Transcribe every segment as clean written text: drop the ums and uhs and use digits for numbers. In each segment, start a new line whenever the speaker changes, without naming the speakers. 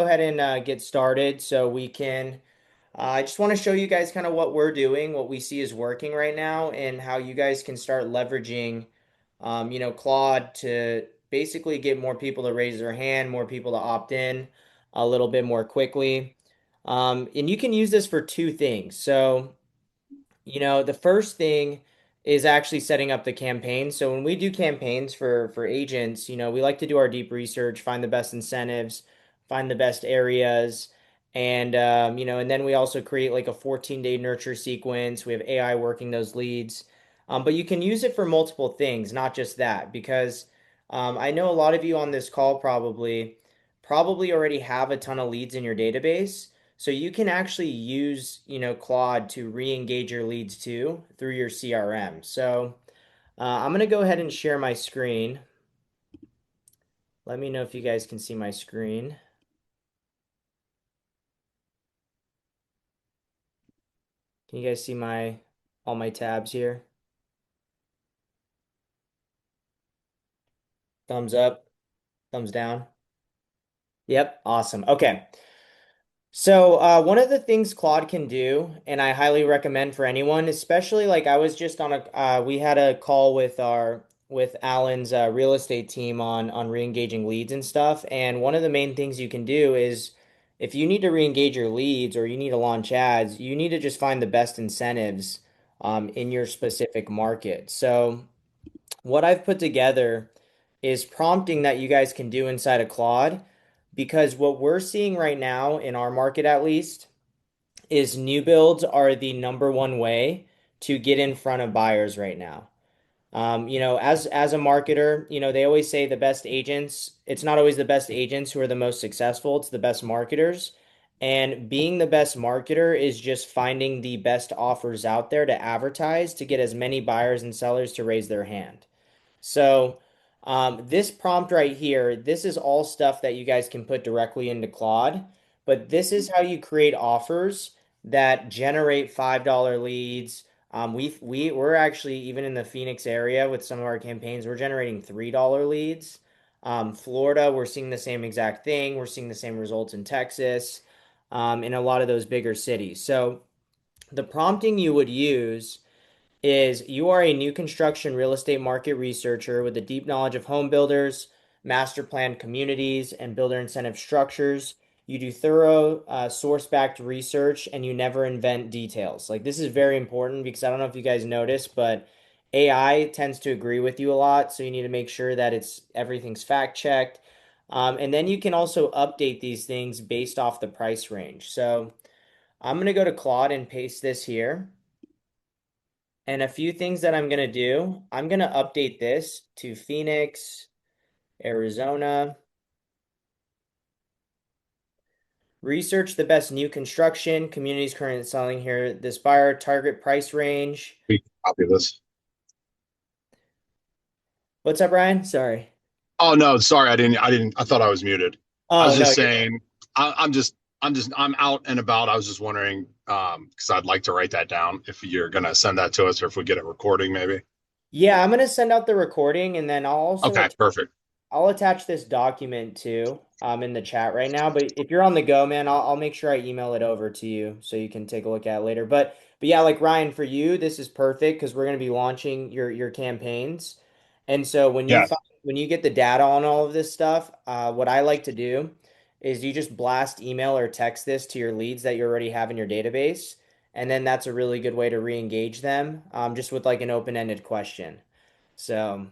Go ahead and get started so we can. I just want to show you guys kind of what we're doing, what we see is working right now, and how you guys can start leveraging, Claude to basically get more people to raise their hand, more people to opt in a little bit more quickly. And you can use this for two things. So, the first thing is actually setting up the campaign. So when we do campaigns for agents, we like to do our deep research, find the best incentives, find the best areas, and then we also create like a 14-day nurture sequence. We have AI working those leads. But you can use it for multiple things, not just that, because I know a lot of you on this call probably already have a ton of leads in your database. So you can actually use, Claude to re-engage your leads too through your CRM. So I'm going to go ahead and share my screen. Let me know if you guys can see my screen. Can you guys see all my tabs here? Thumbs up, thumbs down. Yep, awesome. Okay. So, one of the things Claude can do, and I highly recommend for anyone, especially like I was just on we had a call with Alan's real estate team on re-engaging leads and stuff. And one of the main things you can do is if you need to re-engage your leads or you need to launch ads, you need to just find the best incentives in your specific market. So, what I've put together is prompting that you guys can do inside of Claude because what we're seeing right now in our market at least is new builds are the number one way to get in front of buyers right now. As a marketer, they always say the best agents, it's not always the best agents who are the most successful, it's the best marketers. And being the best marketer is just finding the best offers out there to advertise to get as many buyers and sellers to raise their hand. So, this prompt right here, this is all stuff that you guys can put directly into Claude, but this is how you create offers that generate $5 leads. We're actually even in the Phoenix area with some of our campaigns, we're generating $3 leads. Florida, we're seeing the same exact thing. We're seeing the same results in Texas, in a lot of those bigger cities. So the prompting you would use is you are a new construction real estate market researcher with a deep knowledge of home builders, master plan communities, and builder incentive structures. You do thorough source-backed research and you never invent details. Like this is very important because I don't know if you guys noticed, but AI tends to agree with you a lot, so you need to make sure that everything's fact-checked. And then you can also update these things based off the price range. So I'm going to go to Claude and paste this here. And a few things that I'm going to do, I'm going to update this to Phoenix, Arizona. Research the best new construction communities currently selling here. This buyer target price range.
We can copy this.
What's up, Ryan? Sorry.
Oh no, sorry, I didn't. I thought I was muted. I
Oh,
was
no,
just saying, I'm out and about. I was just wondering, because I'd like to write that down if you're gonna send that to us, or if we get a recording, maybe.
yeah, I'm going to send out the recording and then
Okay, perfect.
I'll attach this document too in the chat right now. But if you're on the go, man, I'll make sure I email it over to you so you can take a look at it later. But yeah, like Ryan, for you, this is perfect because we're going to be launching your campaigns. And so
Yeah.
when you get the data on all of this stuff, what I like to do is you just blast email or text this to your leads that you already have in your database. And then that's a really good way to re-engage them, just with like an open-ended question. So.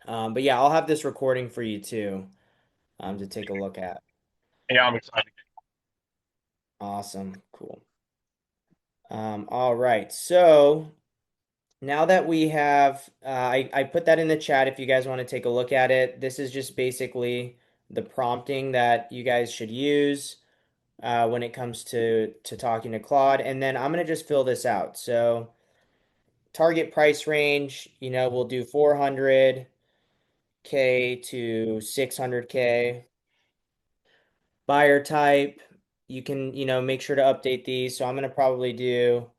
But yeah, I'll have this recording for you too, to take a look at.
Yeah, I'm excited.
Awesome. Cool. All right. So now that we have, I put that in the chat if you guys want to take a look at it. This is just basically the prompting that you guys should use when it comes to talking to Claude. And then I'm going to just fill this out. So target price range, we'll do 400K to 600K. Buyer type, you can, make sure to update these. So I'm going to probably do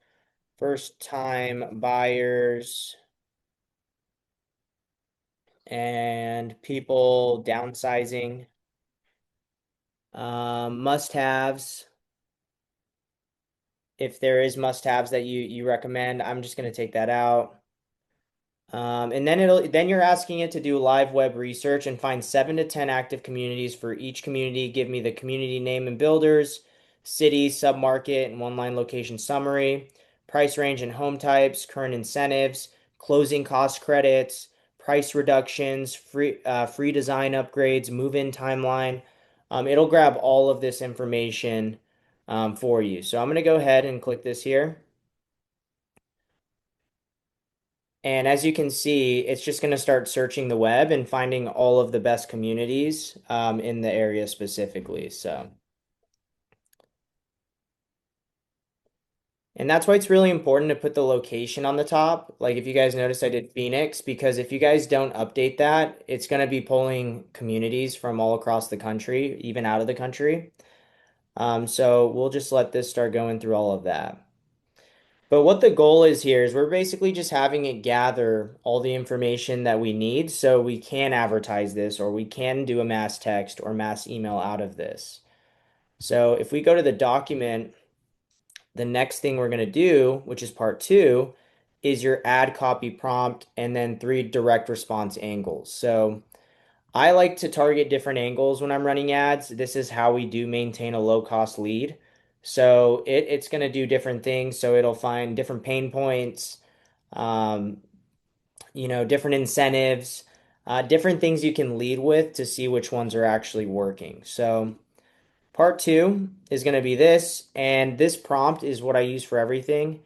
first time buyers and people downsizing. Must-haves. If there is must-haves that you recommend, I'm just gonna take that out. And then you're asking it to do live web research and find 7 to 10 active communities. For each community, give me the community name and builders, city, submarket, and one line location summary, price range and home types, current incentives, closing cost credits, price reductions, free design upgrades, move-in timeline. It'll grab all of this information for you. So I'm gonna go ahead and click this here. And as you can see, it's just going to start searching the web and finding all of the best communities in the area specifically. So, and that's why it's really important to put the location on the top. Like if you guys noticed, I did Phoenix because if you guys don't update that, it's going to be pulling communities from all across the country, even out of the country. So we'll just let this start going through all of that. But what the goal is here is we're basically just having it gather all the information that we need so we can advertise this or we can do a mass text or mass email out of this. So if we go to the document, the next thing we're going to do, which is part two, is your ad copy prompt and then 3 direct response angles. So I like to target different angles when I'm running ads. This is how we do maintain a low cost lead. So it's going to do different things. So it'll find different pain points, um, different incentives, different things you can lead with to see which ones are actually working. So part two is going to be this, and this prompt is what I use for everything.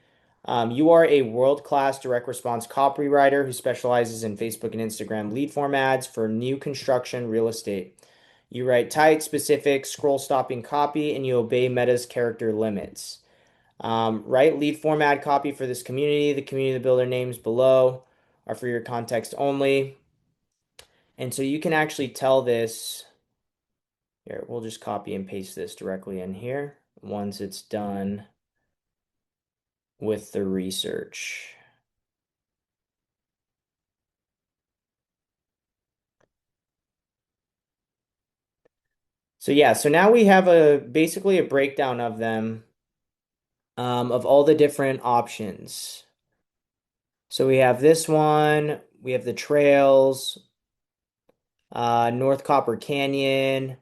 You are a world-class direct response copywriter who specializes in Facebook and Instagram lead form ads for new construction real estate. You write tight, specific, scroll-stopping copy, and you obey Meta's character limits. Write lead form ad copy for this community. The community builder names below are for your context only. And so you can actually tell this. Here, we'll just copy and paste this directly in here once it's done with the research. So yeah, so now we have a basically a breakdown of them, of all the different options. So we have this one, we have the trails, North Copper Canyon,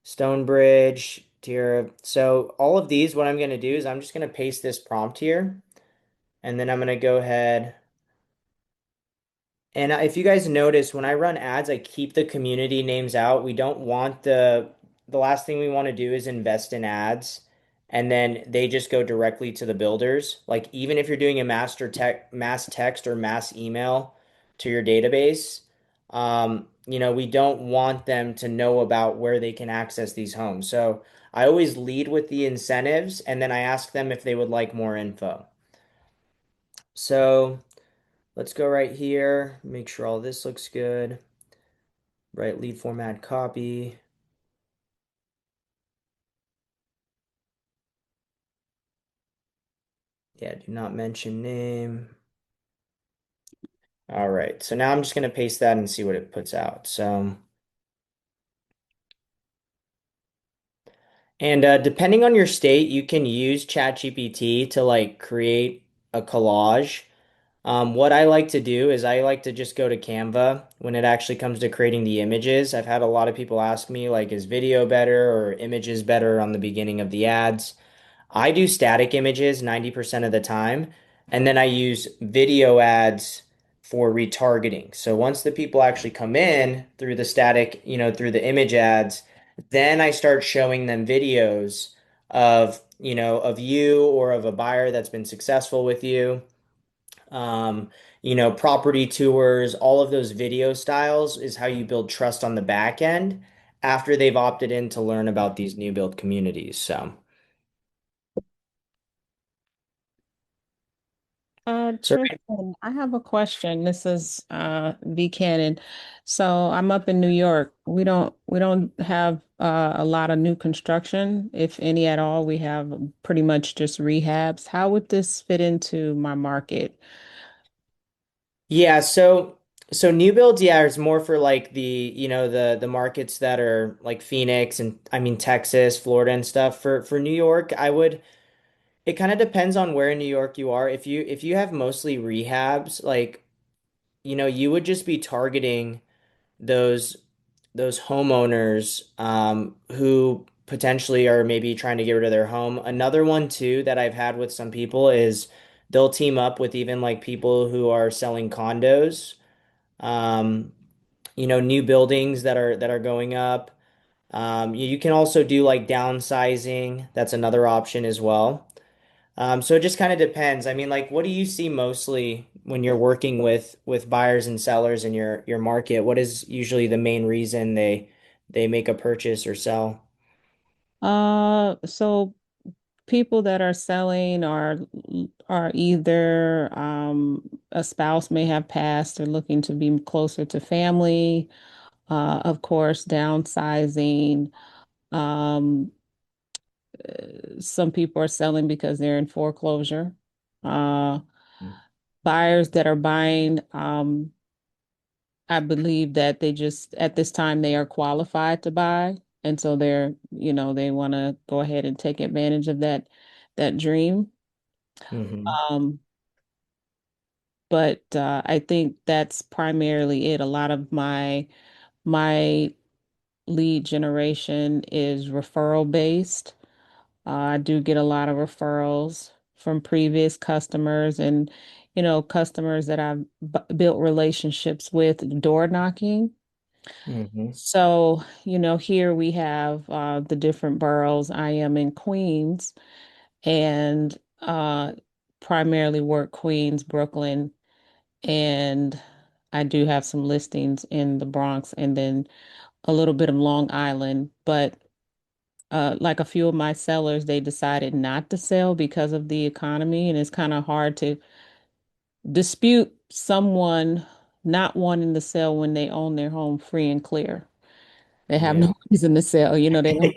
Stonebridge, Tierra. So all of these, what I'm going to do is I'm just going to paste this prompt here, and then I'm going to go ahead. And if you guys notice, when I run ads, I keep the community names out. We don't want the last thing we want to do is invest in ads and then they just go directly to the builders. Like even if you're doing a mass text or mass email to your database, we don't want them to know about where they can access these homes. So I always lead with the incentives and then I ask them if they would like more info. So let's go right here, make sure all this looks good. Right, lead format copy. Yeah, do not mention name. All right, so now I'm just going to paste that and see what it puts out. So, and depending on your state, you can use ChatGPT to like create a collage. What I like to do is I like to just go to Canva when it actually comes to creating the images. I've had a lot of people ask me like, is video better or images better on the beginning of the ads? I do static images 90% of the time, and then I use video ads for retargeting. So once the people actually come in through the static, through the image ads, then I start showing them videos of you or of a buyer that's been successful with you. Property tours, all of those video styles is how you build trust on the back end after they've opted in to learn about these new build communities. So
Tristan, I have a question. This is V Cannon. So I'm up in New York. We don't have a lot of new construction, if any at all. We have pretty much just rehabs. How would this fit into my market?
Yeah, so So new builds, yeah, is more for like the markets that are like Phoenix and I mean Texas, Florida and stuff. For New York, I would it kind of depends on where in New York you are. If you have mostly rehabs, like you would just be targeting those those homeowners who potentially are maybe trying to get rid of their home. Another one too that I've had with some people is they'll team up with even like people who are selling condos. Um, new buildings that are going up. You can also do like downsizing. That's another option as well. So it just kind of depends. I mean, like, what do you see mostly when you're working with buyers and sellers in your market? What is usually the main reason they make a purchase or sell?
So people that are selling are either a spouse may have passed or looking to be closer to family, of course, downsizing. Um, some people are selling because they're in foreclosure. Uh, Buyers that are buying, I believe that they just at this time they are qualified to buy. And so they want to go ahead and take advantage of that dream.
Mm-hmm.
Um, but I think that's primarily it. A lot of my lead generation is referral based. I do get a lot of referrals from previous customers and customers that I've built relationships with door knocking.
Mm-hmm.
So, here we have the different boroughs. I am in Queens and primarily work Queens, Brooklyn, and I do have some listings in the Bronx and then a little bit of Long Island. But like a few of my sellers, they decided not to sell because of the economy, and it's kind of hard to dispute someone not wanting to sell when they own their home free and clear. They have
Yeah.
no reason to sell, they don't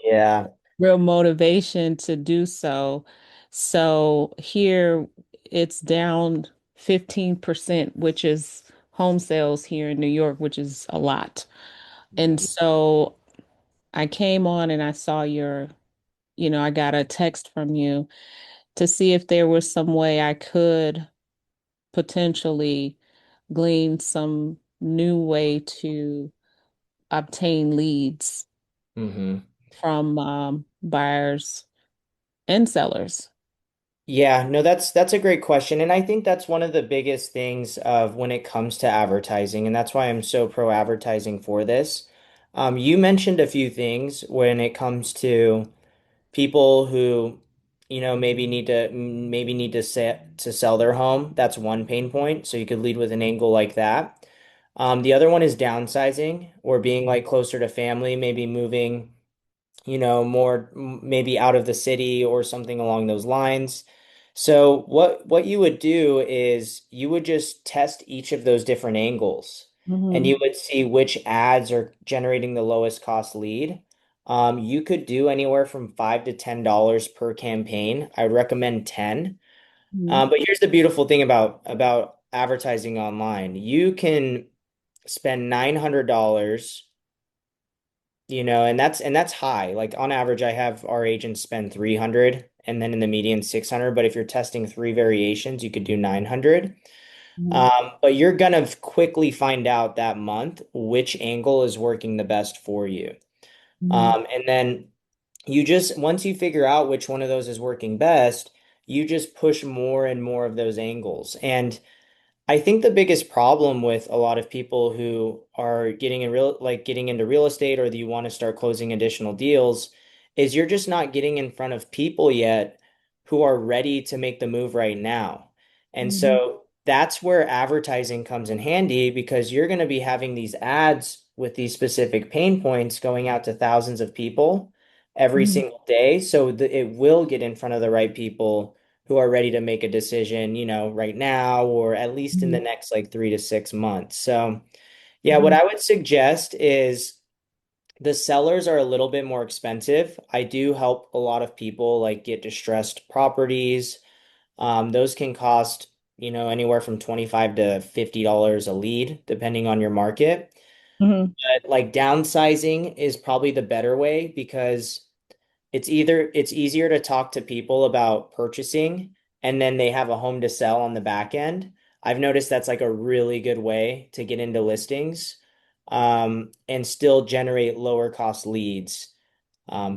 Yeah.
real motivation to do so. So here it's down 15%, which is home sales here in New York, which is a lot. And so I came on and I saw I got a text from you to see if there was some way I could potentially glean some new way to obtain leads
Mm-hmm.
from buyers and sellers.
Yeah, no, that's a great question. And I think that's one of the biggest things of when it comes to advertising, and that's why I'm so pro advertising for this. You mentioned a few things when it comes to people who, maybe need to sell their home. That's one pain point. So you could lead with an angle like that. The other one is downsizing or being like closer to family, maybe moving, more maybe out of the city or something along those lines. So what you would do is you would just test each of those different angles and
Hmm.
you would see which ads are generating the lowest cost lead. You could do anywhere from $5 to $10 per campaign. I recommend 10.
Hmm.
But here's the beautiful thing about advertising online. You can spend $900, and that's high. Like on average, I have our agents spend 300 and then in the median 600. But if you're testing three variations, you could do 900.
Hmm.
But you're gonna quickly find out that month which angle is working the best for you.
Hmm.
And then once you figure out which one of those is working best, you just push more and more of those angles. And I think the biggest problem with a lot of people who are getting into real estate or that you want to start closing additional deals is you're just not getting in front of people yet who are ready to make the move right now. And
Hmm.
so that's where advertising comes in handy because you're going to be having these ads with these specific pain points going out to thousands of people every
Hmm.
single day. So it will get in front of the right people who are ready to make a decision, right now or at least in the
Hmm.
next like 3 to 6 months. So, yeah, what
Hmm.
I would suggest is the sellers are a little bit more expensive. I do help a lot of people like get distressed properties. Those can cost. anywhere from 25 to $50 a lead, depending on your market.
Hmm.
But like downsizing is probably the better way because it's easier to talk to people about purchasing and then they have a home to sell on the back end. I've noticed that's like a really good way to get into listings, and still generate lower cost leads,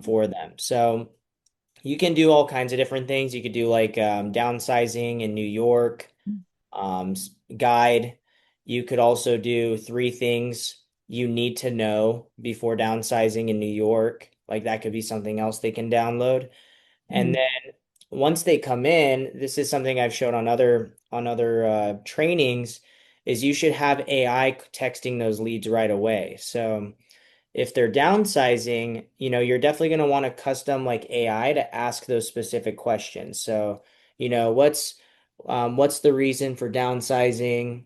for them. So you can do all kinds of different things. You could do like downsizing in New York, guide. You could also do three things you need to know before downsizing in New York. Like that could be something else they can download. And
Hmm.
then once they come in, this is something I've shown on other trainings, is you should have AI texting those leads right away. So if they're downsizing, you're definitely going to want to custom like AI to ask those specific questions. So, what's the reason for downsizing?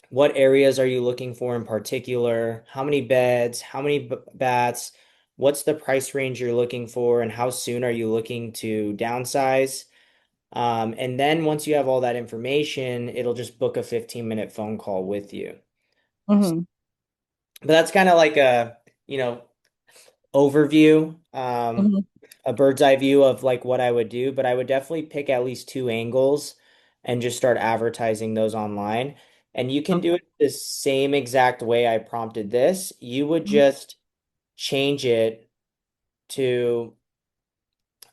What areas are you looking for in particular? How many beds? How many baths? What's the price range you're looking for, and how soon are you looking to downsize? And then once you have all that information, it'll just book a 15-minute phone call with you.
Hmm.
But that's kind of like overview,
Hmm.
a bird's eye view of like what I would do, but I would definitely pick at least two angles and just start advertising those online. And you can do it the same exact way I prompted this. You would just change it to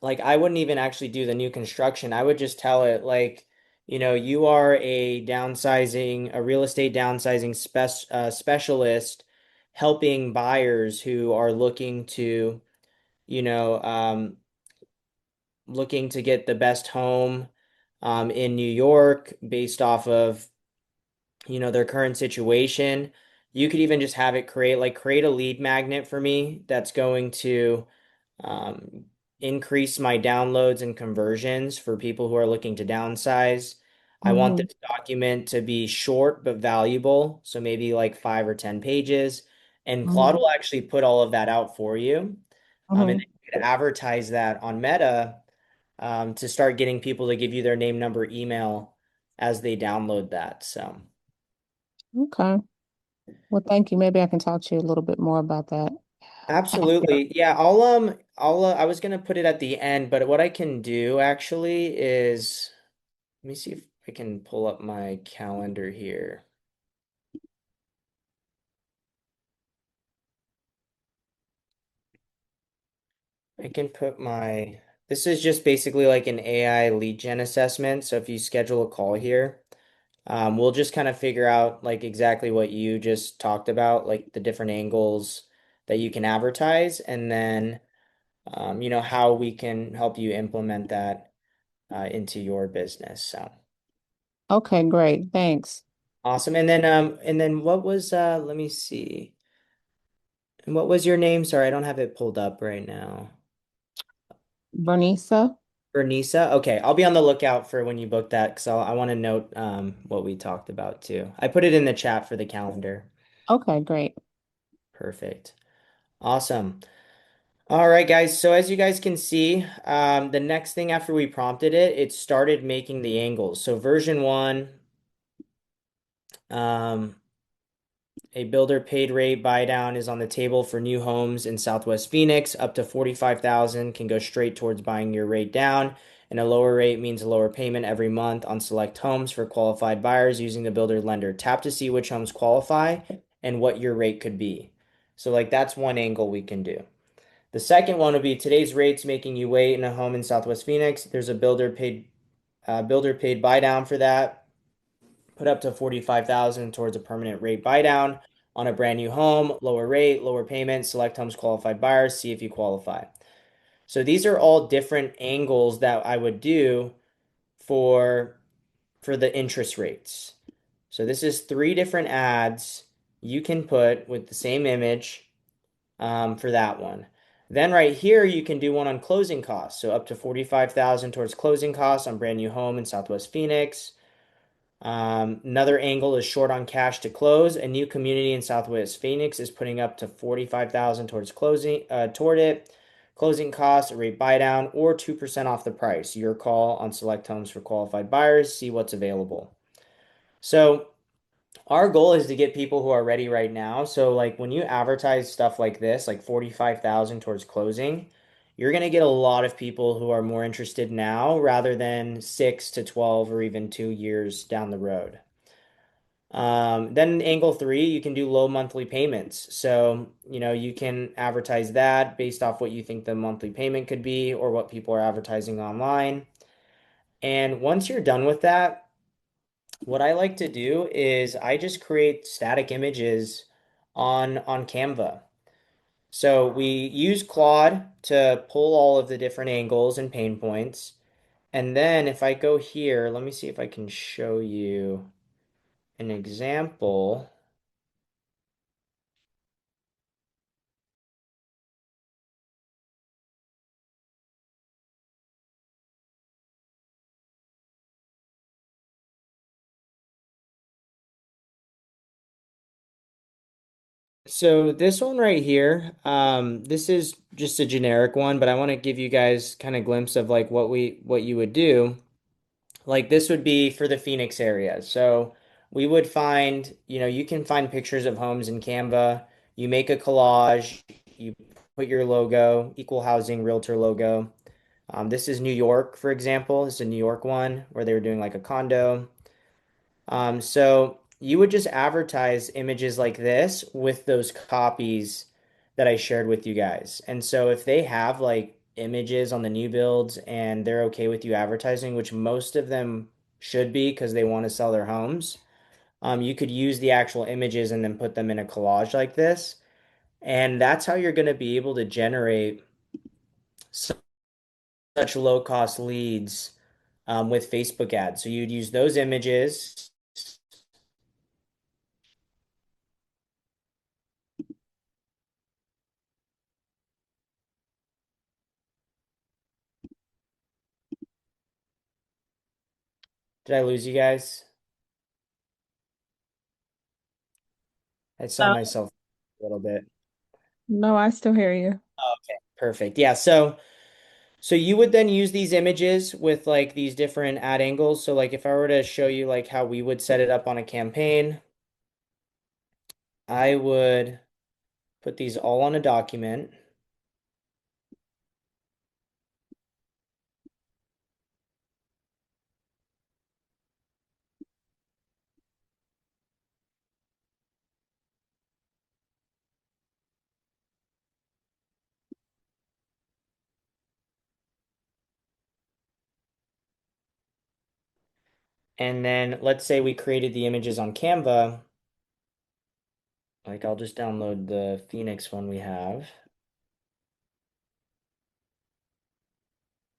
like I wouldn't even actually do the new construction. I would just tell it like, you are a real estate downsizing specialist helping buyers who are you know, um, looking to get the best home in New York based off of, their current situation. You could even just have it create a lead magnet for me that's going to um, increase my downloads and conversions for people who are looking to downsize. I want
Hmm.
this document to be short but valuable, so maybe like 5 or 10 pages. And Claude
Hmm.
will actually put all of that out for you. And then
Hmm.
you could advertise that on Meta, to start getting people to give you their name, number, email as they download that. So
Okay. Well, thank you. Maybe I can talk to you a little bit more about that.
absolutely. Yeah, I was gonna put it at the end, but what I can do actually is let me see if I can pull up my calendar here. I can put my This is just basically like an AI lead gen assessment. So if you schedule a call here, we'll just kind of figure out like exactly what you just talked about, like the different angles that you can advertise, and then how we can help you implement that into your business. So
Okay, great. Thanks.
awesome. And then what was let me see. And what was your name? Sorry, I don't have it pulled up right now.
Bernisa?
Bernisa. Okay, I'll be on the lookout for when you book that because I want to note what we talked about too. I put it in the chat for the calendar.
Okay, great.
Perfect. Awesome. All right, guys. So as you guys can see, the next thing after we prompted it, it started making the angles. So version one, um, a builder paid rate buy down is on the table for new homes in Southwest Phoenix. Up to 45,000 can go straight towards buying your rate down, and a lower rate means a lower payment every month on select homes for qualified buyers using the builder lender. Tap to see which homes qualify and what your rate could be. So like that's one angle we can do. The second one would be today's rates making you wait in a home in Southwest Phoenix. There's a builder paid buy down for that. Put up to 45,000 towards a permanent rate buy down on a brand new home, lower rate, lower payment, select homes qualified buyers, see if you qualify. So these are all different angles that I would do for the interest rates. So this is three different ads you can put with the same image, for that one. Then right here, you can do one on closing costs. So up to 45,000 towards closing costs on brand new home in Southwest Phoenix. Another angle is short on cash to close. A new community in Southwest Phoenix is putting up to 45,000 towards closing, toward it. closing costs, a rate buy down, or 2% off the price. Your call on select homes for qualified buyers. See what's available. So our goal is to get people who are ready right now. So like when you advertise stuff like this, like 45,000 towards closing, you're going to get a lot of people who are more interested now rather than 6 to 12 or even 2 years down the road. Then angle three, you can do low monthly payments. So, you can advertise that based off what you think the monthly payment could be or what people are advertising online. And once you're done with that, what I like to do is I just create static images on Canva. So we use Claude to pull all of the different angles and pain points. And then if I go here, let me see if I can show you an example. So this one right here, this is just a generic one, but I want to give you guys kind of glimpse of like what you would do. Like this would be for the Phoenix area. So we would find, you can find pictures of homes in Canva. You make a collage, you put your logo, equal housing realtor logo. This is New York, for example. This is a New York one where they were doing like a condo. So you would just advertise images like this with those copies that I shared with you guys. And so if they have like images on the new builds and they're okay with you advertising, which most of them should be because they want to sell their homes, you could use the actual images and then put them in a collage like this. And that's how you're going to be able to generate such low cost leads with Facebook ads. So you'd use those images. Did I lose you guys? I saw
No,
myself a little bit.
no, I still hear you.
Okay, perfect. Yeah, so you would then use these images with like these different ad angles. So like if I were to show you like how we would set it up on a campaign, I would put these all on a document. And then let's say we created the images on Canva. Like I'll just download the Phoenix one we have.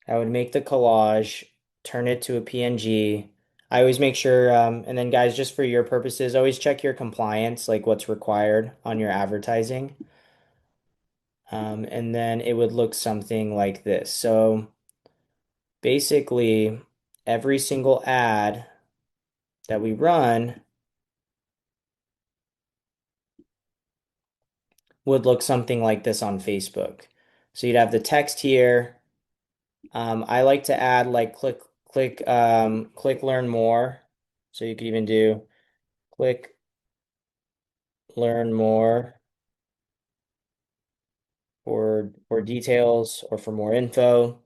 I would make the collage, turn it to a PNG. I always make sure, and then guys, just for your purposes, always check your compliance, like what's required on your advertising. And then it would look something like this. So basically, every single ad that we run would look something like this on Facebook. So you'd have the text here. I like to add like click learn more. So you could even do click learn more for details or for more info.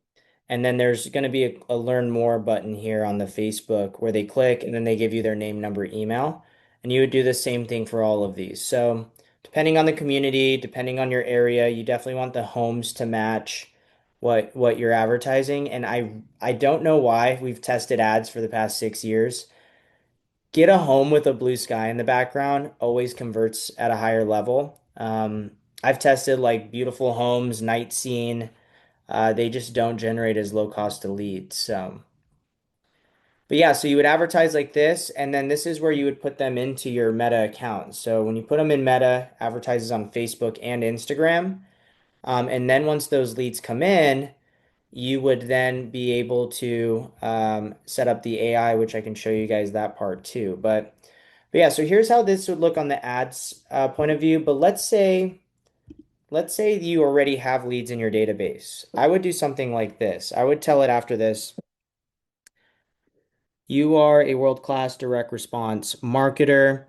And then there's going to be a learn more button here on the Facebook where they click and then they give you their name, number, email. And you would do the same thing for all of these. So depending on the community, depending on your area, you definitely want the homes to match what you're advertising. And I don't know why we've tested ads for the past 6 years. Get a home with a blue sky in the background always converts at a higher level. I've tested like beautiful homes, night scene. They just don't generate as low cost a lead. But yeah, so you would advertise like this, and then this is where you would put them into your Meta account. So when you put them in Meta, advertises on Facebook and Instagram. And then once those leads come in, you would then be able to set up the AI, which I can show you guys that part too. But yeah, so here's how this would look on the ads point of view. But let's say you already have leads in your database. I would do something like this. I would tell it after this, you are a world-class direct response marketer.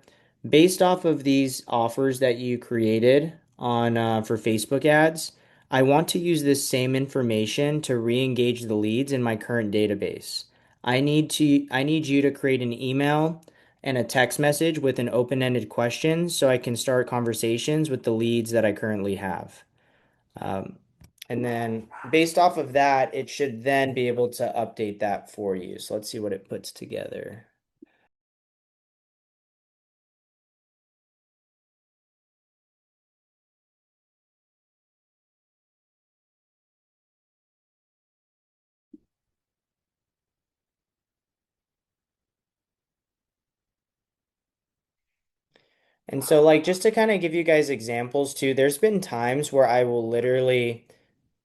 Based off of these offers that you created on for Facebook ads, I want to use this same information to re-engage the leads in my current database. I need you to create an email and a text message with an open-ended question so I can start conversations with the leads that I currently have. Um, and then based off of that, it should then be able to update that for you. So let's see what it puts together. And so like just to kind of give you guys examples too, there's been times where I will literally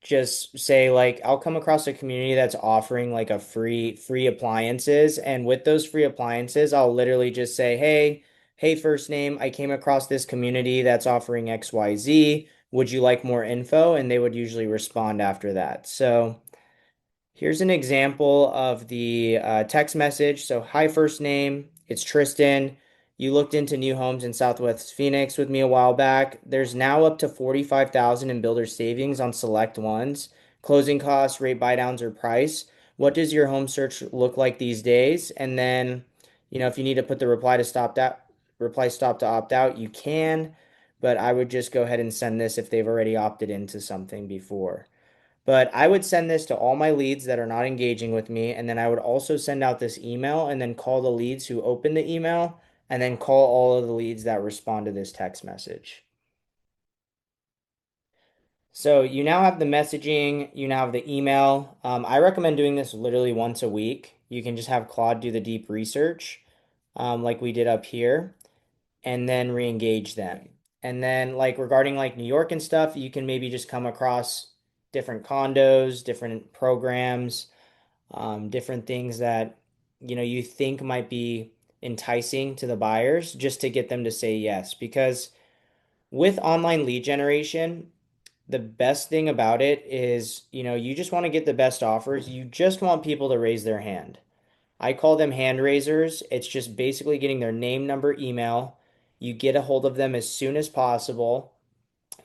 just say like I'll come across a community that's offering like a free appliances, and with those free appliances I'll literally just say, hey, first name, I came across this community that's offering XYZ, would you like more info? And they would usually respond after that. So here's an example of the text message. So, hi, first name. It's Tristan. You looked into new homes in Southwest Phoenix with me a while back. There's now up to 45,000 in builder savings on select ones. Closing costs, rate buy downs, or price. What does your home search look like these days? And then, if you need to put the reply stop to opt out, you can. But I would just go ahead and send this if they've already opted into something before. But I would send this to all my leads that are not engaging with me. And then I would also send out this email and then call the leads who open the email and then call all of the leads that respond to this text message. So you now have the messaging, you now have the email. I recommend doing this literally once a week. You can just have Claude do the deep research, like we did up here, and then re-engage them. And then like regarding like New York and stuff, you can maybe just come across different condos, different programs, different things that you think might be enticing to the buyers just to get them to say yes. Because with online lead generation, the best thing about it is, you just want to get the best offers. You just want people to raise their hand. I call them hand raisers. It's just basically getting their name, number, email. You get a hold of them as soon as possible,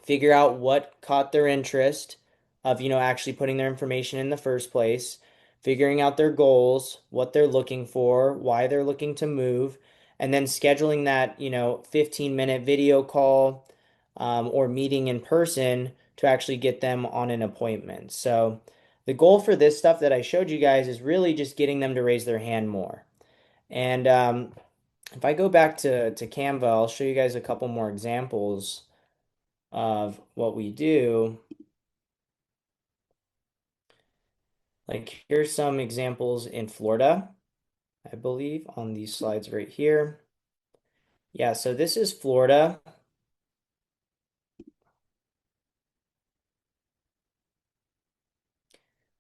figure out what caught their interest of, actually putting their information in the first place, figuring out their goals, what they're looking for, why they're looking to move, and then scheduling that, 15-minute video call or meeting in person to actually get them on an appointment. So the goal for this stuff that I showed you guys is really just getting them to raise their hand more. And if I go back to Canva, I'll show you guys a couple more examples of what we do. Like here's some examples in Florida, I believe, on these slides right here. Yeah, so this is Florida.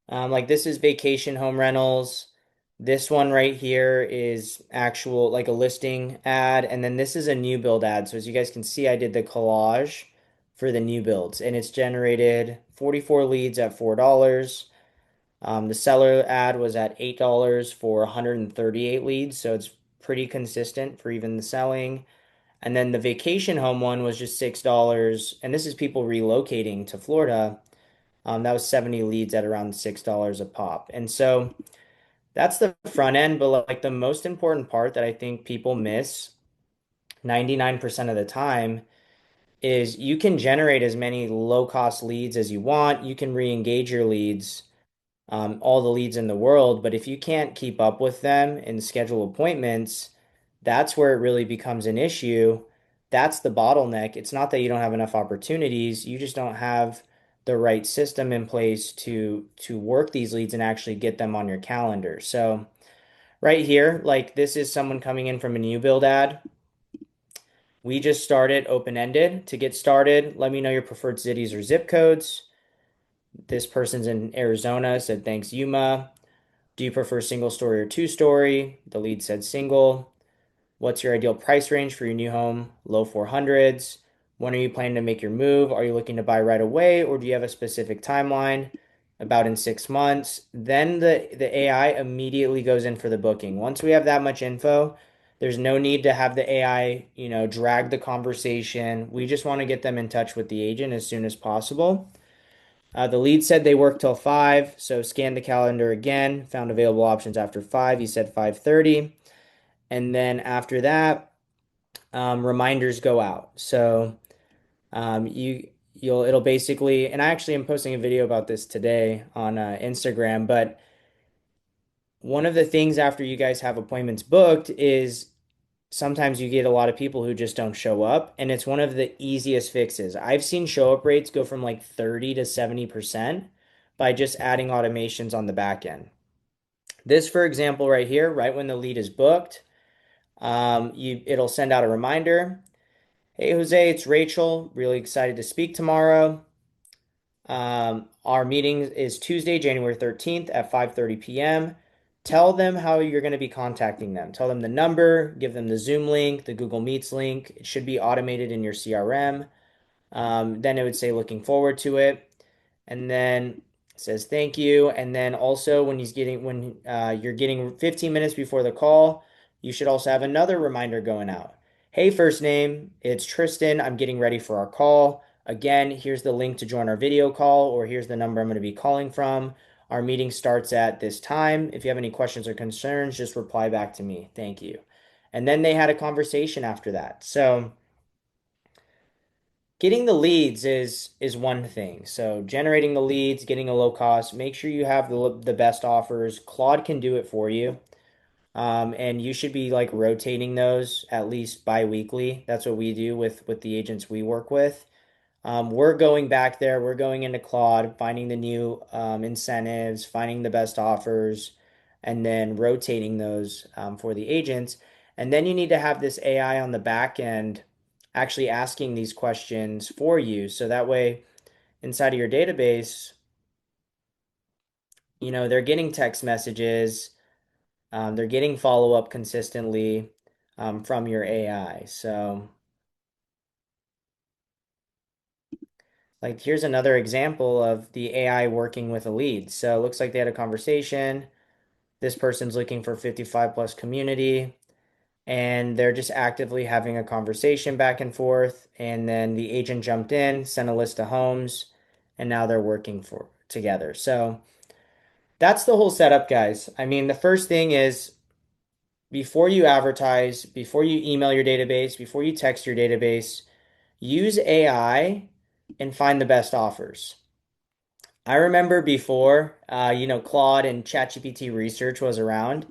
Like this is vacation home rentals. This one right here is actual like a listing ad, and then this is a new build ad. So as you guys can see, I did the collage for the new builds, and it's generated 44 leads at $4. The seller ad was at $8 for 138 leads, so it's pretty consistent for even the selling. And then the vacation home one was just $6, and this is people relocating to Florida. That was 70 leads at around $6 a pop. And so that's the front end, but like the most important part that I think people miss 99% of the time is you can generate as many low cost leads as you want. You can re-engage your leads, all the leads in the world, but if you can't keep up with them and schedule appointments, that's where it really becomes an issue. That's the bottleneck. It's not that you don't have enough opportunities, you just don't have the right system in place to work these leads and actually get them on your calendar. So right here, like this is someone coming in from a new build ad. We just started open-ended. To get started, let me know your preferred cities or zip codes. This person's in Arizona, said thanks, Yuma. Do you prefer single story or two story? The lead said single. What's your ideal price range for your new home? Low 400s. When are you planning to make your move? Are you looking to buy right away, or do you have a specific timeline? About in 6 months. Then the AI immediately goes in for the booking. Once we have that much info, there's no need to have the AI, drag the conversation. We just want to get them in touch with the agent as soon as possible. The lead said they work till 5, so scanned the calendar again, found available options after 5. He said 5:30, and then after that, reminders go out. So it'll basically, and I actually am posting a video about this today on Instagram, but one of the things after you guys have appointments booked is sometimes you get a lot of people who just don't show up, and it's one of the easiest fixes. I've seen show up rates go from like 30 to 70% by just adding automations on the back end. This, for example, right here, right when the lead is booked, it'll send out a reminder. Hey, Jose, it's Rachel. Really excited to speak tomorrow. Our meeting is Tuesday, January 13th at 5:30 p.m. Tell them how you're going to be contacting them. Tell them the number, give them the Zoom link, the Google Meets link. It should be automated in your CRM. Then it would say looking forward to it. And then it says thank you. And then also when you're getting 15 minutes before the call, you should also have another reminder going out. Hey, first name, it's Tristan. I'm getting ready for our call. Again, here's the link to join our video call, or here's the number I'm going to be calling from. Our meeting starts at this time. If you have any questions or concerns, just reply back to me. Thank you. And then they had a conversation after that. So getting the leads is one thing. So generating the leads, getting a low cost, make sure you have the best offers. Claude can do it for you. And you should be like rotating those at least bi-weekly. That's what we do with the agents we work with. We're going back there. We're going into Claude, finding the new incentives, finding the best offers, and then rotating those for the agents. And then you need to have this AI on the back end actually asking these questions for you. So that way, inside of your database, they're getting text messages, they're getting follow-up consistently from your AI. So, like, here's another example of the AI working with a lead. So it looks like they had a conversation. This person's looking for 55 plus community, and they're just actively having a conversation back and forth. And then the agent jumped in, sent a list of homes, and now they're working for together. So that's the whole setup, guys. I mean, the first thing is before you advertise, before you email your database, before you text your database, use AI and find the best offers. I remember before, Claude and ChatGPT research was around.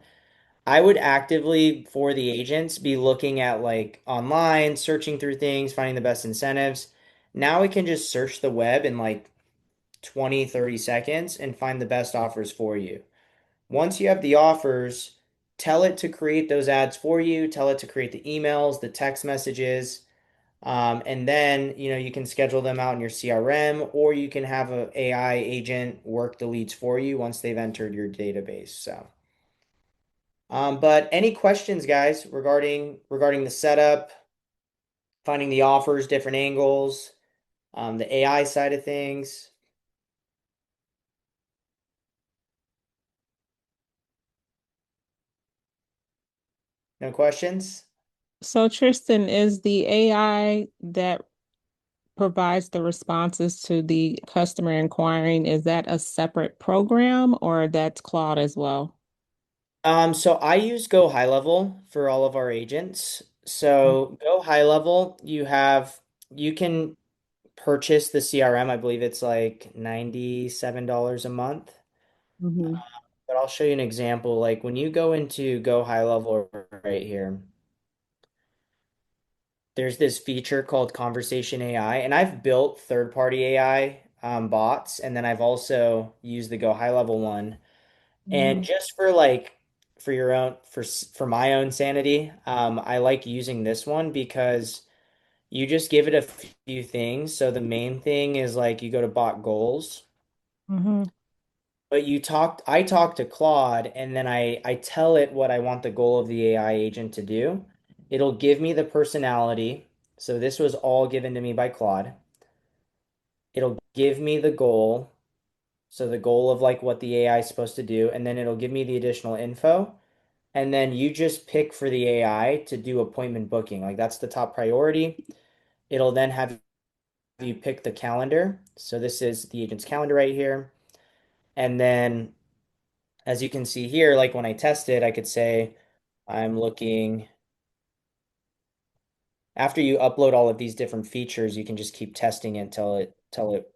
I would actively, for the agents, be looking at like online, searching through things, finding the best incentives. Now we can just search the web in like 20, 30 seconds and find the best offers for you. Once you have the offers, tell it to create those ads for you, tell it to create the emails, the text messages. And then, you can schedule them out in your CRM, or you can have an AI agent work the leads for you once they've entered your database. So, but any questions, guys, regarding the setup, finding the offers, different angles, the AI side of things? No questions?
So Tristan, is the AI that provides the responses to the customer inquiring, is that a separate program or that's Claude as well?
So I use GoHighLevel for all of our agents. So GoHighLevel, you can purchase the CRM. I believe it's like $97 a month.
Mm-hmm.
But I'll show you an example. Like when you go into GoHighLevel right here, there's this feature called Conversation AI, and I've built third-party AI bots, and then I've also used the GoHighLevel one. And
Mm-hmm.
just for like for my own sanity, I like using this one because you just give it a few things. So the main thing is like you go to bot goals,
Mm-hmm.
but I talk to Claude and then I tell it what I want the goal of the AI agent to do. It'll give me the personality. So this was all given to me by Claude. It'll give me the goal. So the goal of like what the AI is supposed to do, and then it'll give me the additional info. And then you just pick for the AI to do appointment booking. Like that's the top priority. It'll then have you pick the calendar. So this is the agent's calendar right here. And then as you can see here, like when I test it, I could say I'm looking after you upload all of these different features, you can just keep testing it till it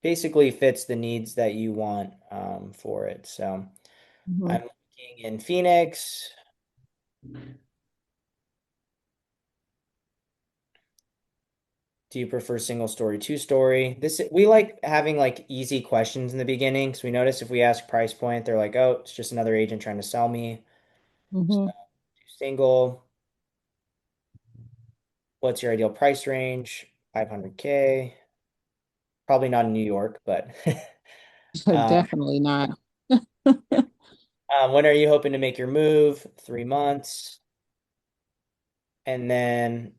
basically fits the needs that you want for it. So
Mhm.
I'm looking in Phoenix. Do you prefer single story, two story? This we like having like easy questions in the beginning because we notice if we ask price point, they're like, oh, it's just another agent trying to sell me. So,
Mhm.
single, what's your ideal price range? 500K. Probably not in New York, but uh,
Definitely not.
when are you hoping to make your move? 3 months. And then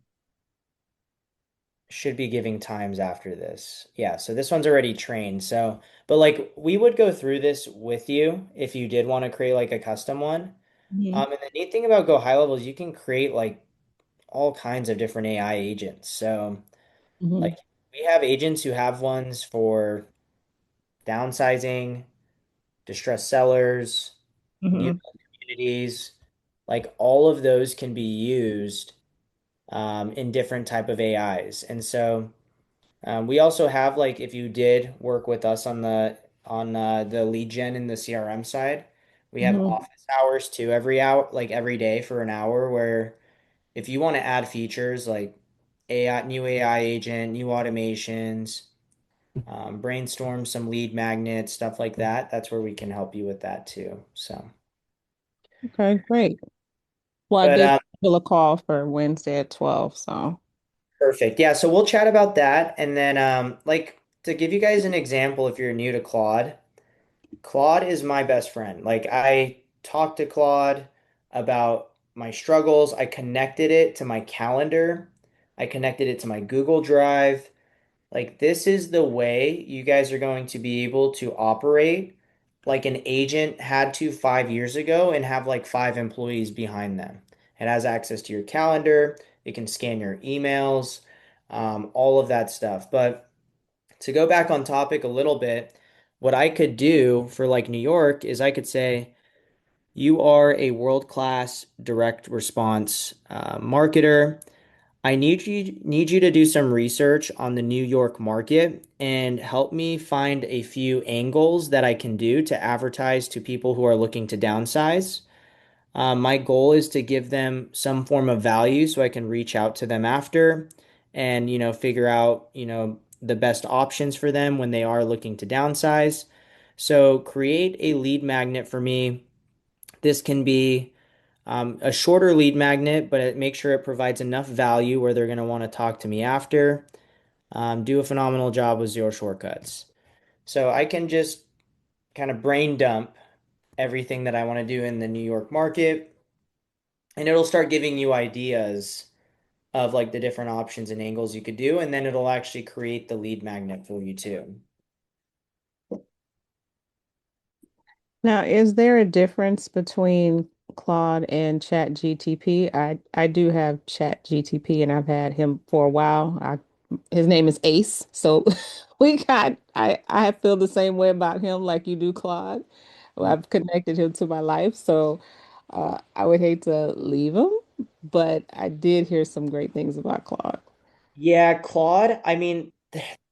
should be giving times after this. Yeah, so this one's already trained. So, but like we would go through this with you if you did want to create like a custom one.
Mhm.
And the neat thing about Go High Level is you can create like all kinds of different AI agents. So, like
Mhm.
we have agents who have ones for downsizing, distressed sellers, new
Mhm.
communities. Like all of those can be used in different type of AIs. And so we also have like if you did work with us on the lead gen and the CRM side, we have
Mhm.
office hours too every hour, like every day for an hour where if you want to add features like AI, new AI agent, new automations, brainstorm some lead magnets, stuff like that, that's where we can help you with that too. So,
Okay, great. Well, I
but
did schedule a call for Wednesday at 12, so.
perfect. Yeah, so we'll chat about that and then like to give you guys an example if you're new to Claude. Claude is my best friend. Like I talked to Claude about my struggles. I connected it to my calendar. I connected it to my Google Drive. Like this is the way you guys are going to be able to operate like an agent had to 5 years ago and have like five employees behind them. It has access to your calendar. It can scan your emails, all of that stuff. But to go back on topic a little bit, what I could do for like New York is I could say, you are a world-class direct response marketer. I need you to do some research on the New York market and help me find a few angles that I can do to advertise to people who are looking to downsize. My goal is to give them some form of value so I can reach out to them after and, figure out, the best options for them when they are looking to downsize. So create a lead magnet for me. This can be a shorter lead magnet, but make sure it provides enough value where they're going to want to talk to me after. Do a phenomenal job with zero shortcuts. So I can just kind of brain dump everything that I want to do in the New York market and it'll start giving you ideas of like the different options and angles you could do, and then it'll actually create the lead magnet for you too.
Now, is there a difference between Claude and Chat GTP? I do have Chat GTP and I've had him for a while. His name is Ace. So I feel the same way about him like you do Claude. Well, I've connected him to my life, so I would hate to leave him, but I did hear some great things about Claude.
Yeah, Claude, I mean,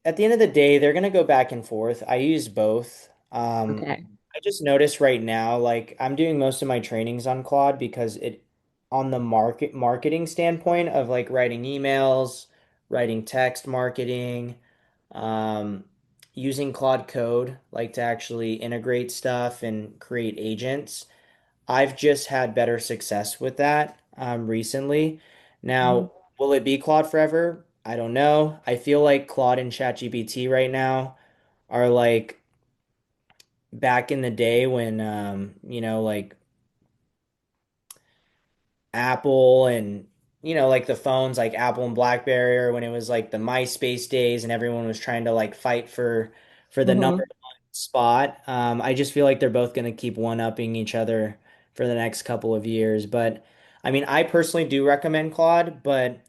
at the end of the day, they're gonna go back and forth. I use both.
Okay.
I just noticed right now, like I'm doing most of my trainings on Claude because it on the marketing standpoint of like writing emails, writing text marketing, um, using Claude Code, like to actually integrate stuff and create agents. I've just had better success with that recently.
Mhm.
Now, will it be Claude forever? I don't know. I feel like Claude and ChatGPT right now are like back in the day when like Apple and like the phones like Apple and BlackBerry, or when it was like the MySpace days and everyone was trying to like fight for the number
Mm-hmm.
one spot. I just feel like they're both going to keep one-upping each other for the next couple of years. But I mean, I personally do recommend Claude, but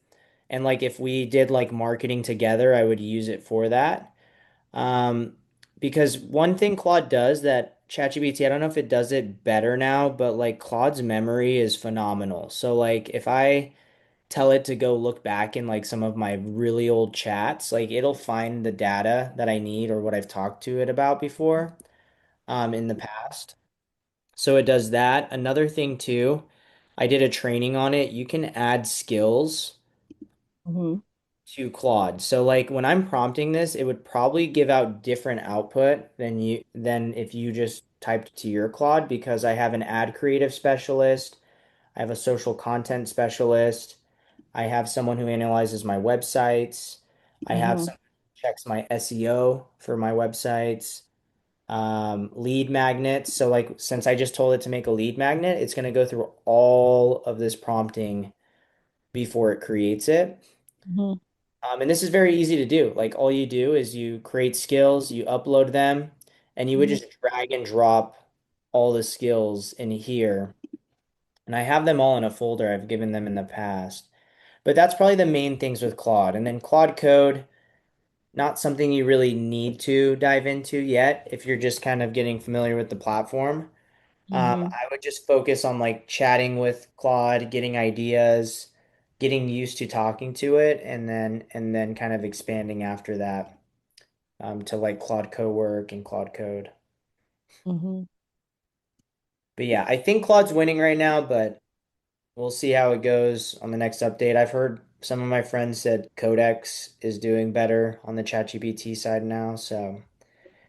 and like if we did like marketing together, I would use it for that. Um, because one thing Claude does that ChatGPT, I don't know if it does it better now, but like Claude's memory is phenomenal. So like if I tell it to go look back in like some of my really old chats, like it'll find the data that I need or what I've talked to it about before in the past. So it does that. Another thing too, I did a training on it. You can add skills
Mm-hmm.
to Claude. So like when I'm prompting this, it would probably give out different output than if you just typed to your Claude because I have an ad creative specialist, I have a social content specialist, I have someone who analyzes my websites, I have
Mm-hmm.
someone who checks my SEO for my websites, lead magnets. So like since I just told it to make a lead magnet, it's going to go through all of this prompting before it creates it.
Mm-hmm.
And this is very easy to do. Like all you do is you create skills, you upload them, and you would
Mm-hmm.
just drag and drop all the skills in here. And I have them all in a folder I've given them in the past. But that's probably the main things with Claude. And then Claude Code, not something you really need to dive into yet if you're just kind of getting familiar with the platform.
Mm-hmm.
I would just focus on like chatting with Claude, getting ideas, getting used to talking to it, and then kind of expanding after that to like Claude Cowork and Claude Code.
Mm-hmm.
But yeah, I think Claude's winning right now, but we'll see how it goes on the next update. I've heard some of my friends said Codex is doing better on the ChatGPT side now, so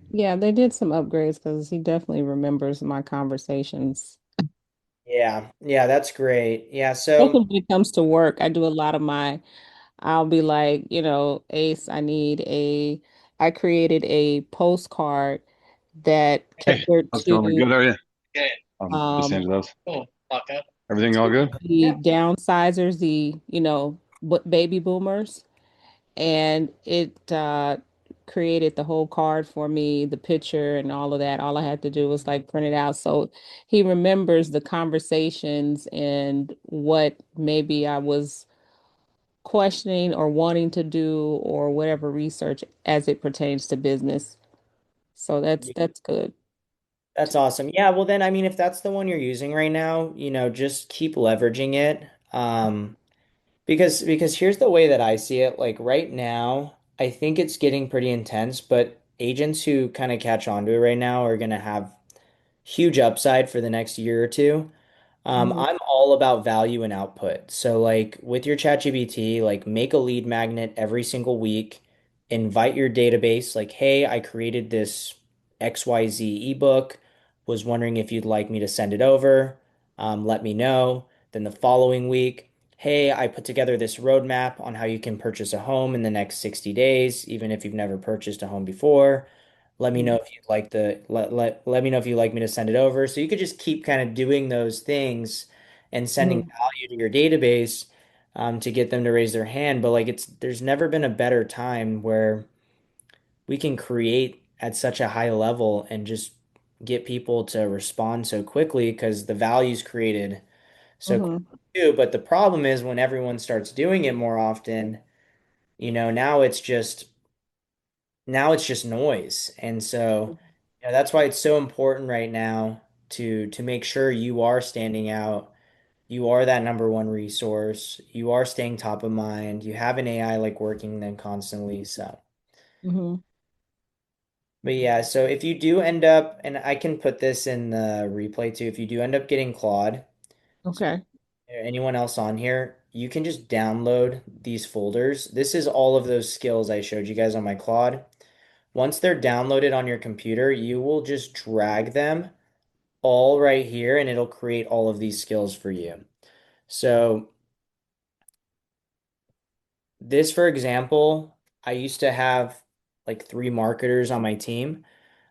Yeah, they did some upgrades because he definitely remembers my conversations.
yeah, yeah, that's great. Yeah, so
Especially when it comes to work, I do a lot of I'll be like, Ace, I created a postcard that
Hey,
catered
how's it going?
to
Good, how are you? Just
um
Angelos. Everything all good?
the downsizers, baby boomers. And it created the whole card for me, the picture and all of that. All I had to do was like print it out. So he remembers the conversations and what maybe I was questioning or wanting to do or whatever research as it pertains to business. So that's good.
that's awesome. Yeah, well then I mean if that's the one you're using right now, just keep leveraging it. Because here's the way that I see it. Like right now, I think it's getting pretty intense, but agents who kind of catch on to it right now are gonna have huge upside for the next year or two.
Hmm.
I'm all about value and output. So like with your ChatGPT, like make a lead magnet every single week, invite your database, like, hey, I created this XYZ ebook, was wondering if you'd like me to send it over. Let me know. Then the following week, hey, I put together this roadmap on how you can purchase a home in the next 60 days, even if you've never purchased a home before. Let me know if you'd like let me know if you'd like me to send it over. So you could just keep kind of doing those things and sending
Hmm.
value to your database to get them to raise their hand. But like there's never been a better time where we can create at such a high level and just get people to respond so quickly because the value's created so quickly
Hmm.
too. But the problem is when everyone starts doing it more often, now it's just noise. And so, that's why it's so important right now to make sure you are standing out. You are that number one resource. You are staying top of mind. You have an AI like working then constantly. So,
Hmm.
but yeah, so if you do end up, and I can put this in the replay too, if you do end up getting Claude, so
Okay.
anyone else on here, you can just download these folders. This is all of those skills I showed you guys on my Claude. Once they're downloaded on your computer, you will just drag them all right here and it'll create all of these skills for you. So this, for example, I used to have like three marketers on my team.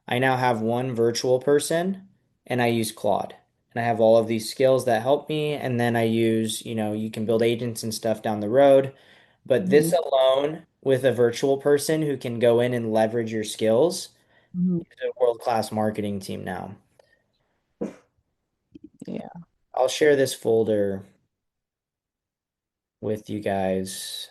I now have one virtual person and I use Claude. and I have all of these skills that help me. And then I use, you can build agents and stuff down the road. But this
Hmm.
alone with a virtual person who can go in and leverage your skills
Hmm.
is a world-class marketing team now.
Yeah.
I'll share this folder with you guys.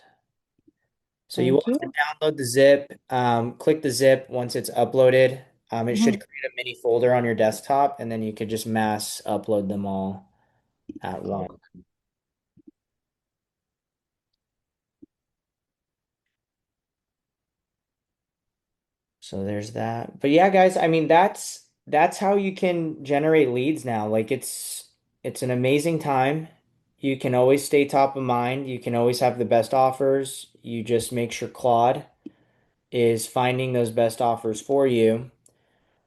So you will
Thank
have
you.
to download the zip, click the zip once it's uploaded. It should
Mhm.
create a mini folder on your desktop, and then you could just mass upload them all at once.
Okay.
So there's that. But yeah, guys, I mean that's how you can generate leads now. Like it's an amazing time. You can always stay top of mind. You can always have the best offers. You just make sure Claude is finding those best offers for you.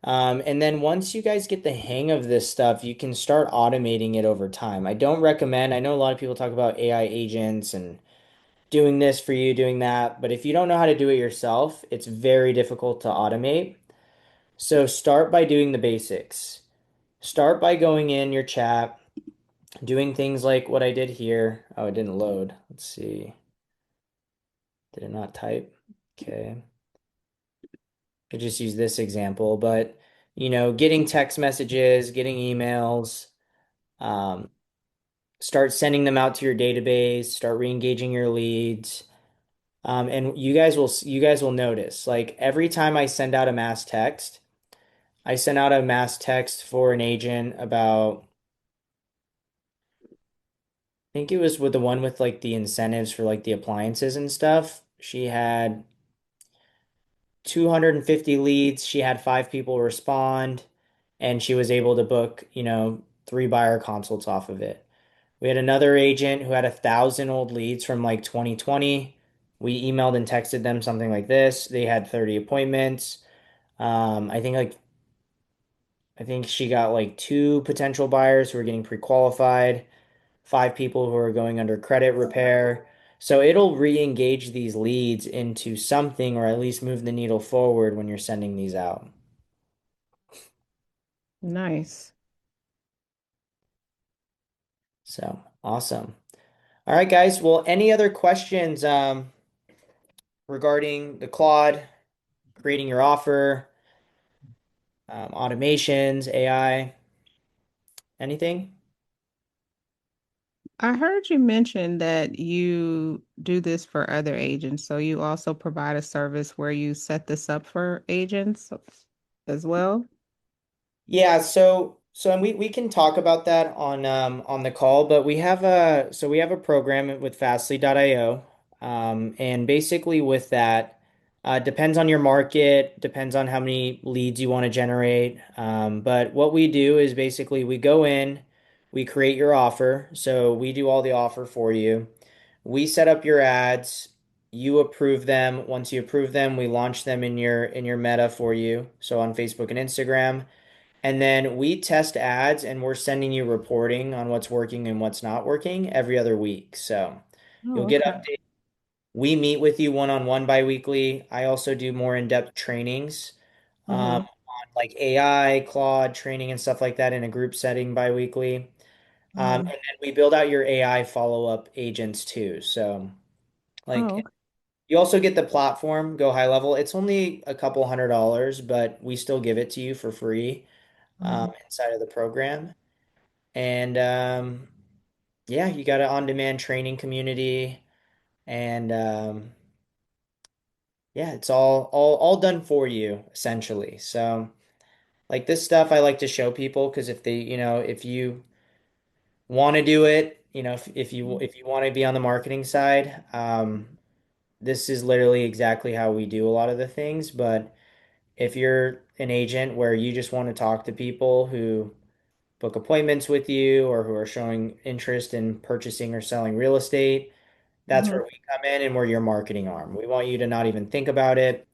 And then once you guys get the hang of this stuff, you can start automating it over time. I don't recommend, I know a lot of people talk about AI agents and doing this for you, doing that, but if you don't know how to do it yourself, it's very difficult to automate. So start by doing the basics. Start by going in your chat, doing things like what I did here. Oh, it didn't load. Let's see. Did it not type? Okay. I just use this example, but getting text messages, getting emails, um, start sending them out to your database, start re-engaging your leads. And you guys will notice like every time I send out a mass text, I sent out a mass text for an agent about I think it was with the one with like the incentives for like the appliances and stuff. She had 250 leads. She had five people respond, and she was able to book, three buyer consults off of it. We had another agent who had 1,000 old leads from like 2020. We emailed and texted them something like this. They had 30 appointments. I think she got like two potential buyers who were getting pre-qualified, five people who are going under credit repair. So it'll re-engage these leads into something or at least move the needle forward when you're sending these out.
Nice.
So awesome. All right, guys. Well, any other questions regarding the Claude, creating your offer, automations, AI, anything?
I heard you mention that you do this for other agents. So you also provide a service where you set this up for agents as well?
Yeah, so and we can talk about that on the call, but we have a program with Fastly.io. And basically with that, depends on your market, depends on how many leads you want to generate. But what we do is basically we go in, we create your offer. So we do all the offer for you. We set up your ads, you approve them. Once you approve them, we launch them in your meta for you. So on Facebook and Instagram. And then we test ads and we're sending you reporting on what's working and what's not working every other week. So you'll
Oh,
get
okay.
updates. We meet with you one-on-one bi-weekly. I also do more in-depth trainings
Mm-hmm.
on like AI, Claude training and stuff like that in a group setting bi-weekly. And
Mm-hmm.
then we build out your AI follow-up agents too. So
Oh,
like
okay.
you also get the platform, GoHighLevel. It's only a couple $100, but we still give it to you for free
Mm-hmm.
inside of the program. And yeah, you got an on-demand training community, and yeah, it's all done for you essentially. So like this stuff, I like to show people because if you want to do it, if you want to be on the marketing side, this is literally exactly how we do a lot of the things. But if you're an agent where you just want to talk to people who book appointments with you or who are showing interest in purchasing or selling real estate, that's
Mm-hmm.
where we come in and we're your marketing arm. We want you to not even think about it.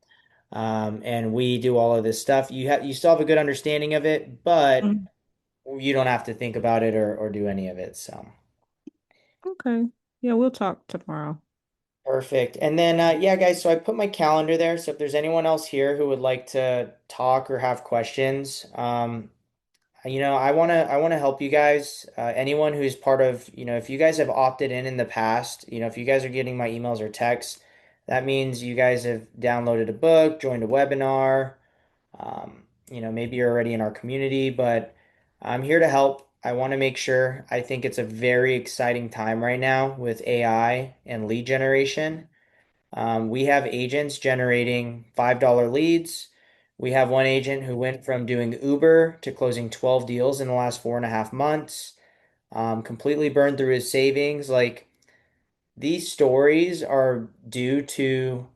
And we do all of this stuff. You still have a good understanding of it, but
Mm-hmm.
you don't have to think about it or do any of it. So
Okay. Yeah, we'll talk tomorrow.
perfect. And then yeah, guys, so I put my calendar there. So if there's anyone else here who would like to talk or have questions, I want to help you guys. Anyone who's part of, if you guys have opted in the past, if you guys are getting my emails or texts, that means you guys have downloaded a book, joined a webinar. Maybe you're already in our community, but I'm here to help. I want to make sure. I think it's a very exciting time right now with AI and lead generation. We have agents generating $5 leads. We have one agent who went from doing Uber to closing 12 deals in the last 4.5 months, completely burned through his savings. Like these stories are due to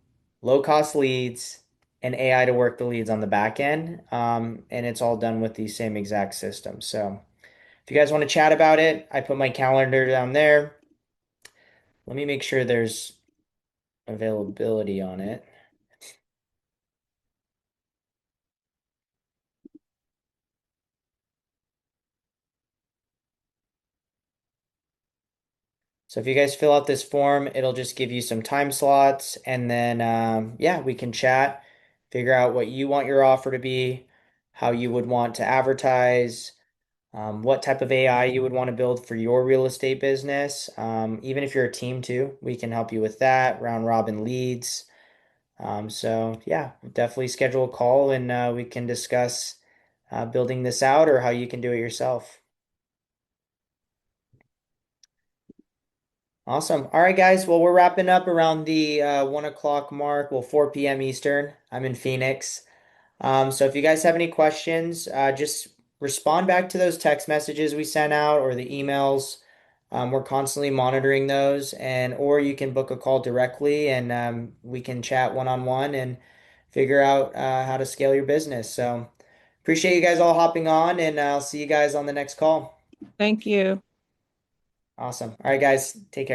low cost leads and AI to work the leads on the back end. And it's all done with the same exact system. So if you guys want to chat about it, I put my calendar down there. Let me make sure there's availability on it. So if you guys fill out this form, it'll just give you some time slots, and then yeah, we can chat, figure out what you want your offer to be, how you would want to advertise, what type of AI you would want to build for your real estate business. Even if you're a team too, we can help you with that, round robin leads. So yeah, definitely schedule a call and we can discuss building this out or how you can do it yourself. Awesome. All right, guys. Well, we're wrapping up around the 1 o'clock mark. Well, 4 p.m. Eastern. I'm in Phoenix. So if you guys have any questions, just respond back to those text messages we sent out or the emails. We're constantly monitoring those, and or you can book a call directly, and we can chat one-on-one and figure out how to scale your business. So appreciate you guys all hopping on, and I'll see you guys on the next call.
Thank you.
Awesome. All right, guys. Take care.